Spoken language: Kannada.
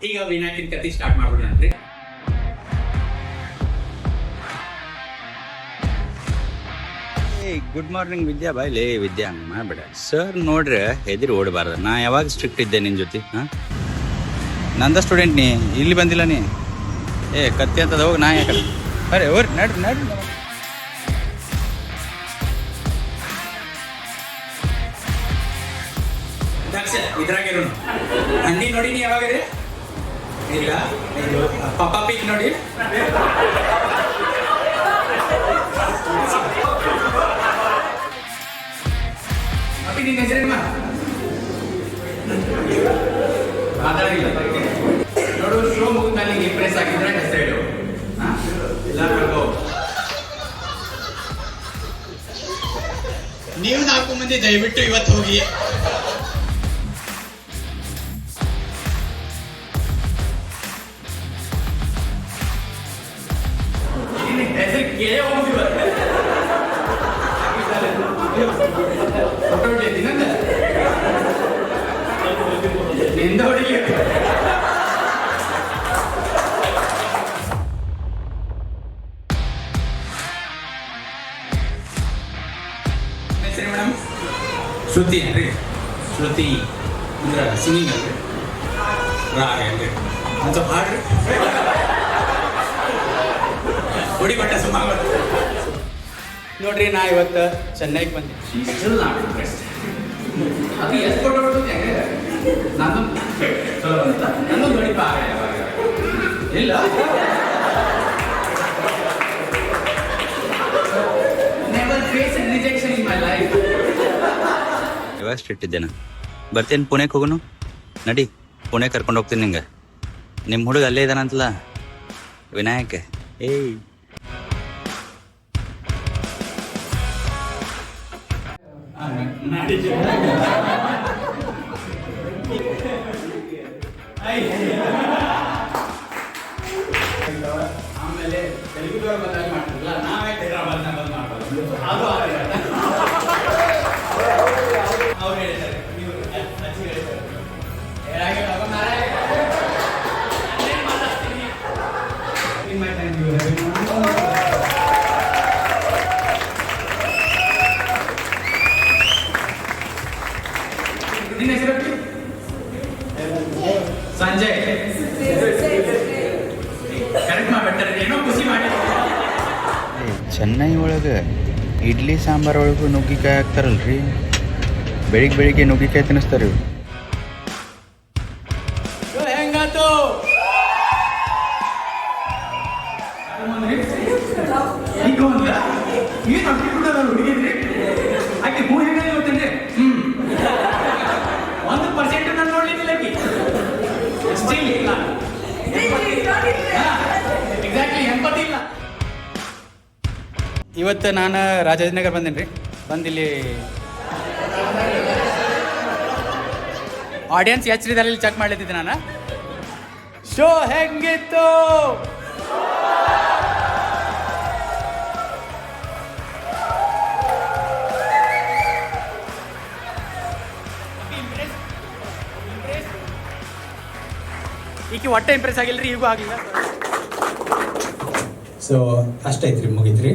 ಈಗ ವಿನಾಯಕನ ಕತೆ ಸ್ಟಾರ್ಟ್ ಮಾಡ್ಬಿಡೋಣನ್ರಿ. ಗುಡ್ ಮಾರ್ನಿಂಗ್ ವಿದ್ಯಾ ಬಾಯ್ಲೇ ವಿದ್ಯಾ ಹಂಗೆ ಮಾಡಬೇಡ ಸರ್ ನೋಡ್ರೆ ಹೆದರಿ ಓಡಬಾರ್ದು. ನಾ ಯಾವಾಗ ಸ್ಟ್ರಿಕ್ಟ್ ಇದ್ದೆ ನಿನ್ನ ಜೊತೆ? ಹಾಂ, ನಂದ ಸ್ಟೂಡೆಂಟ್ ನೀ ಇಲ್ಲಿ ಬಂದಿಲ್ಲ ನೀ. ಕತ್ತಿ ಅಂತದ ಹೋಗಿ ನಾ ಯಾಕೆ ಅರೆ ಓರ್ ನಡ್ರಿ ನಡ್ರಿ. ದಕ್ಷ ಇದ್ರಾಗಿರೋನು ಹಂದಿ ನೋಡಿ ನೀ ಯಾವಾಗ ಇಲ್ಲ ಪಪ್ಪ ಪಿಕ್ ನೋಡಿ. ಅಪ್ಪಿ ನಿನ್ನ ಹೆಸರೇನು ಮಾತಾಡಿಲ್ಲ ನೋಡು. ಶೋ ಮುಗಿದ ನಿಂಗೆ ಇಂಪ್ರೆಸ್ ಆಗಿದ್ರೆ ಹೆಸರು ಹೇಳು. ಎಲ್ಲರಿಗೂ ನೀವು 4 ಮಂದಿ ದಯವಿಟ್ಟು ಇವತ್ತು ಹೋಗಿ. ಹೆಸರು ಕೇಳೇ ಹೋಗಿ ಫೋಟೋ ಹೊಡಿತೀನಿ ಅಂತ ನಿಂದ ಹೊಡಿಲಿ. ಹೆಸರು ಮೇಡಮ್ ಶ್ರುತಿ ಅನ್ರಿ. ಶ್ರುತಿ ಅಂದ್ರೆ ಸಿಂಗಿಂಗ್ ಅಲ್ರಿ, ರಾಗ ಅಲ್ರಿ ಅಂತ ಹಾಡ್ರಿ. ಹೊಡಿ ಬಟ್ಟ ಸುಮಾರು ನೋಡ್ರಿ ನಾ ಇವತ್ತು ಚೆನ್ನೈಗೆ ಬಂದೆ. ಅದು ಎಷ್ಟು ಫೋಟೋ ಹೊಡ್ತೀನಿ ಹೆಂಗೆ ನಾನು ಚಲೋ ಬಂತ ನನ್ನೊಂದು ನೋಡಿ ಇಲ್ಲ never face rejection in my life. ಯಾವಾಗ ಸ್ಟ್ರಿಕ್ಟ್ ಇದ್ದೇನೆ. ಬರ್ತೇನೆ ಪುಣೆಗೆ ಹೋಗೋನು ನಡಿ. ಪುಣೆ ಕರ್ಕೊಂಡು ಹೋಗ್ತೀನಿ ನಿಂಗೆ. ನಿಮ್ಮ ಹುಡುಗ ಅಲ್ಲೇ ಇದ್ದಾನಂತಲ್ಲ ವಿನಾಯಕ. ಏಯ್ ಆಮೇಲೆ ತೆಲುಗುದವ್ರು ಬಂದಾಗ ಮಾಡ್ತಿರಲ್ಲ, ನಾವೇ ಹೈದರಾಬಾದ್ನ ಬಂದ್ ಮಾಡ್ಬೋದು. ಅದು ಅವ್ರು ಹೇಳ್ತಾರೆ, ನೀವು ಅಜ್ಜಿ ಹೇಳ್ತಾರೆ ಹೇಳಾಗೆ ಮಾತಾಡ್ತೀನಿ. In my time you have ನಿನ್ನ ಹೆಸರು ಸಂಜಯ್. ಕರೆಕ್ಟ್ ಮಾಡ್ಬಿಟ್ಟಾರೆ, ಏನೋ ಖುಷಿ ಮಾಡಿ. ಚೆನ್ನೈ ಒಳಗೆ ಇಡ್ಲಿ ಸಾಂಬಾರು ಒಳಗೂ ನುಗ್ಗಿಕಾಯಿ ಹಾಕ್ತಾರಲ್ರಿ. ಬೆಳಿಗ್ಗೆ ನುಗ್ಗಿಕಾಯಿ ತಿನ್ನಿಸ್ತಾರೆ ಇವ್ರು. ಹೆಂಗಾತು ಈಗ ಒಂದ ಏನು ಅಕ್ಕಿ ಕೂಡ ನಾನು ಹುಡುಗಿದ್ರಿ ಆಕೆ ಹೂ ಹೆಂಗ ಗೊತ್ತೇನ್ರಿ. 1% ನಾನು ನೋಡ್ಲಿಕ್ಕಿಲ್ಲ ಆಕಿ ಸ್ಟಿಲ್ ಇಲ್ಲ. ಎಕ್ಸಾಕ್ಟ್ಲಿ 80 ಇಲ್ಲ. ಇವತ್ತು ನಾನು ರಾಜಾಜಿನಗರ್ ಬಂದೇನಿ ರೀ. ಬಂದಿಲ್ಲಿ ಆಡಿಯನ್ಸ್ ಎಚ್ಚರಿದಲ್ಲಿ ಚೆಕ್ ಮಾಡ್ಲಿತ್ತಿದ್ದೆ ನಾನು. ಶೋ ಹೆಂಗಿತ್ತು? ಈಗ ಒಟ್ಟೆ ಇಂಪ್ರೆಸ್ ಆಗಿಲ್ಲ ರೀ, ಈಗೂ ಆಗಿಲ್ಲ. ಸೊ ಅಷ್ಟೈತ್ರಿ, ಮುಗಿತ್ರಿ.